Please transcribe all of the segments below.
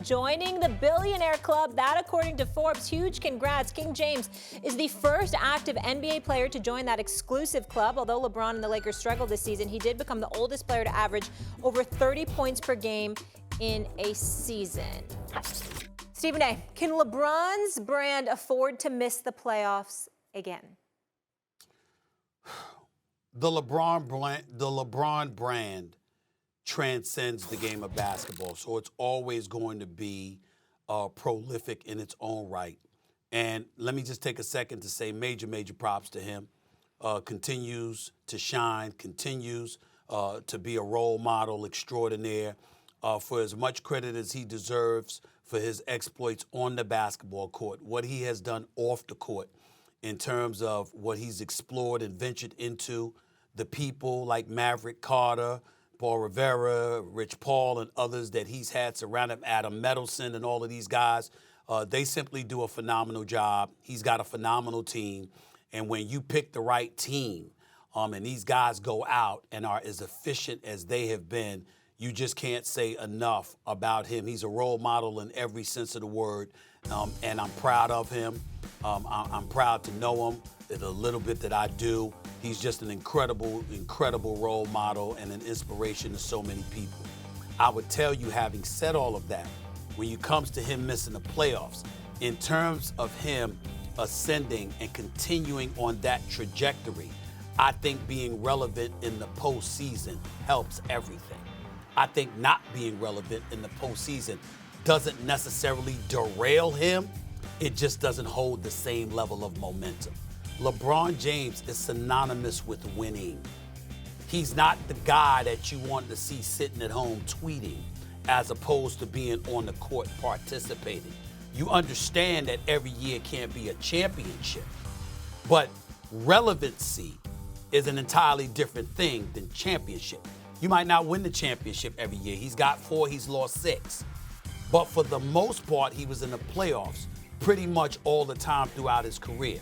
Joining the billionaire club, that according to Forbes. Huge congrats. King James is the first active NBA player to join that exclusive club. Although LeBron and the Lakers struggled this season, he did become the oldest player to average over 30 points per game in a season. Stephen A., can LeBron's brand afford to miss the playoffs again? The LeBron brand transcends the game of basketball, so it's always going to be prolific in its own right. And let me just take a second to say major props to him. Continues to shine, continues to be a role model extraordinaire. For as much credit as he deserves for his exploits on the basketball court, what he has done off the court in terms of what he's explored and ventured into, the people like Maverick Carter, Paul Rivera, Rich Paul, and others that he's had surround him, Adam Medelson and all of these guys, they simply do a phenomenal job. He's got a phenomenal team. And when you pick the right team and these guys go out and are as efficient as they have been, you just can't say enough about him. He's a role model in every sense of the word, and I'm proud of him. I'm proud to know him, the little bit that I do. He's just an incredible role model and an inspiration to so many people. I would tell you, having said all of that, when it comes to him missing the playoffs, in terms of him ascending and continuing on that trajectory, I think being relevant in the postseason helps everything. I think not being relevant in the postseason doesn't necessarily derail him. It just doesn't hold the same level of momentum. LeBron James is synonymous with winning. He's not the guy that you want to see sitting at home tweeting as opposed to being on the court participating. You understand that every year can't be a championship, but relevancy is an entirely different thing than championship. You might not win the championship every year. He's got 4, he's lost 6. But for the most part, he was in the playoffs pretty much all the time throughout his career,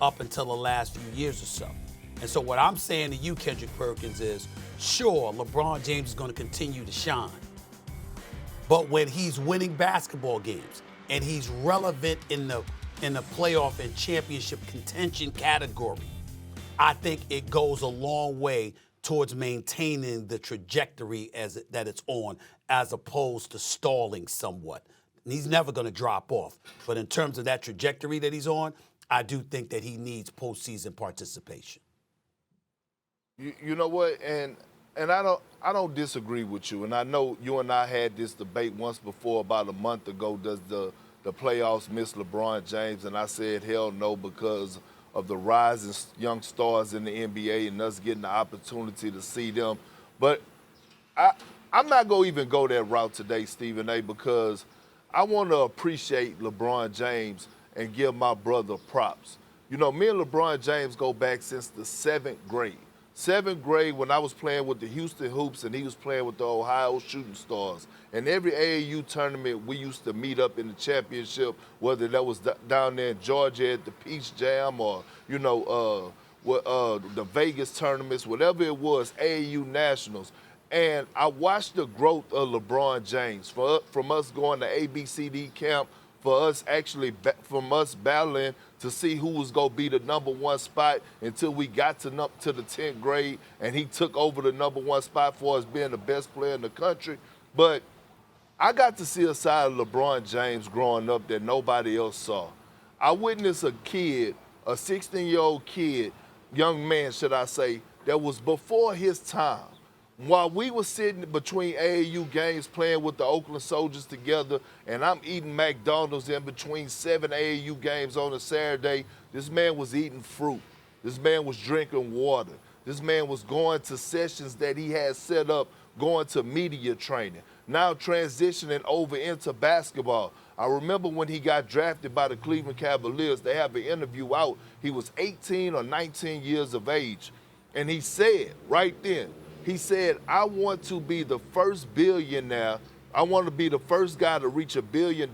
up until the last few years or so. And so what I'm saying to you, Kendrick Perkins, is sure, LeBron James is going to continue to shine. But when he's winning basketball games and he's relevant in the playoff and championship contention category, I think it goes a long way towards maintaining the trajectory that it's on, as opposed to stalling somewhat. And he's never going to drop off. But in terms of that trajectory that he's on, I do think that he needs postseason participation. You know what? And I don't disagree with you. And I know you and I had this debate once before, about a month ago. Does the playoffs miss LeBron James? And I said hell no, because of the rising young stars in the NBA and us getting the opportunity to see them. But I'm not going to even go that route today, Stephen A., because I want to appreciate LeBron James and give my brother props. You know, me and LeBron James go back since the 7th grade. 7th grade, when I was playing with the Houston Hoops and he was playing with the Ohio Shooting Stars. And every AAU tournament, we used to meet up in the championship, whether that was down there in Georgia at the Peach Jam or, you know, the Vegas tournaments, whatever it was, AAU Nationals. And I watched the growth of LeBron James from us going to ABCD camp, from us battling to see who was going to be the #1 spot until we got to the 10th grade and he took over the #1 spot for us being the best player in the country. But I got to see a side of LeBron James growing up that nobody else saw. I witnessed a kid, a 16-year-old kid, young man, should I say, that was before his time. While we were sitting between AAU games playing with the Oakland Soldiers together, and I'm eating McDonald's in between 7 AAU games on a Saturday, this man was eating fruit. This man was drinking water. This man was going to sessions that he had set up, going to media training, now transitioning over into basketball. I remember when he got drafted by the Cleveland Cavaliers, they have an interview out. He was 18 or 19 years of age. And he said right then, he said, I want to be the first billionaire. I want to be the first guy to reach $1 billion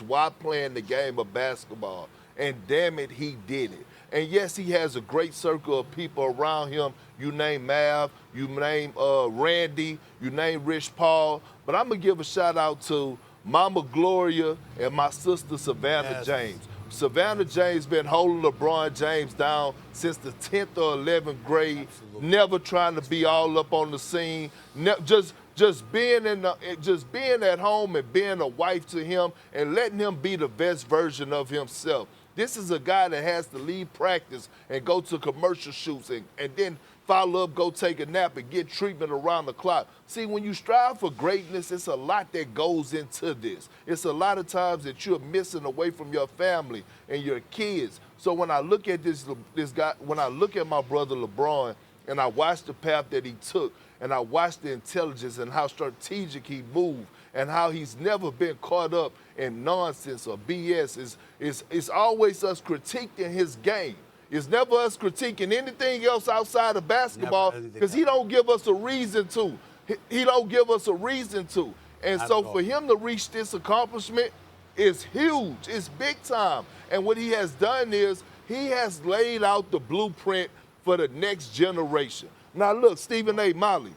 while playing the game of basketball. And damn it, he did it. And yes, he has a great circle of people around him. You name Mav, you name Randy, you name Rich Paul. But I'm going to give a shout out to Mama Gloria and my sister Savannah James. Savannah James been holding LeBron James down since the 10th or 11th grade, never trying to be all up on the scene, just being at home and being a wife to him and letting him be the best version of himself. This is a guy that has to leave practice and go to commercial shoots and then follow up, go take a nap, and get treatment around the clock. See, when you strive for greatness, it's a lot that goes into this. It's a lot of times that you're missing away from your family and your kids. So when I look at this guy, when I look at my brother LeBron, and I watch the path that he took, and I watch the intelligence and how strategic he moved, and how he's never been caught up in nonsense or BS. It's always us critiquing his game. It's never us critiquing anything else outside of basketball because he don't give us a reason to. He don't give us a reason to. And so for him to reach this accomplishment is huge. It's big time. And what he has done is he has laid out the blueprint for the next generation. Now look, Stephen A. Molly,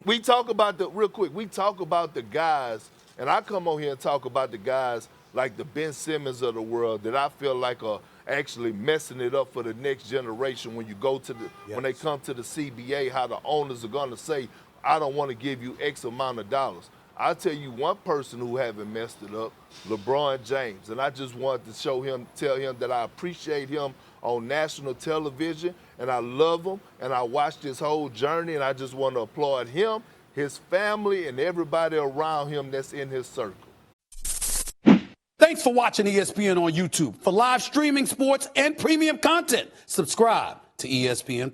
we talk about we talk about the guys, and I come on here and talk about the guys like the Ben Simmons of the world that I feel like are actually messing it up for the next generation when you go to when they come to the CBA, how the owners are gonna say, I don't want to give you X amount of dollars. I'll tell you one person who haven't messed it up, LeBron James. And I just wanted to tell him that I appreciate him on national television, and I love him, and I watched his whole journey, and I just want to applaud him, his family, and everybody around him that's in his circle. Thanks for watching ESPN on YouTube. For live streaming sports and premium content, subscribe to ESPN+.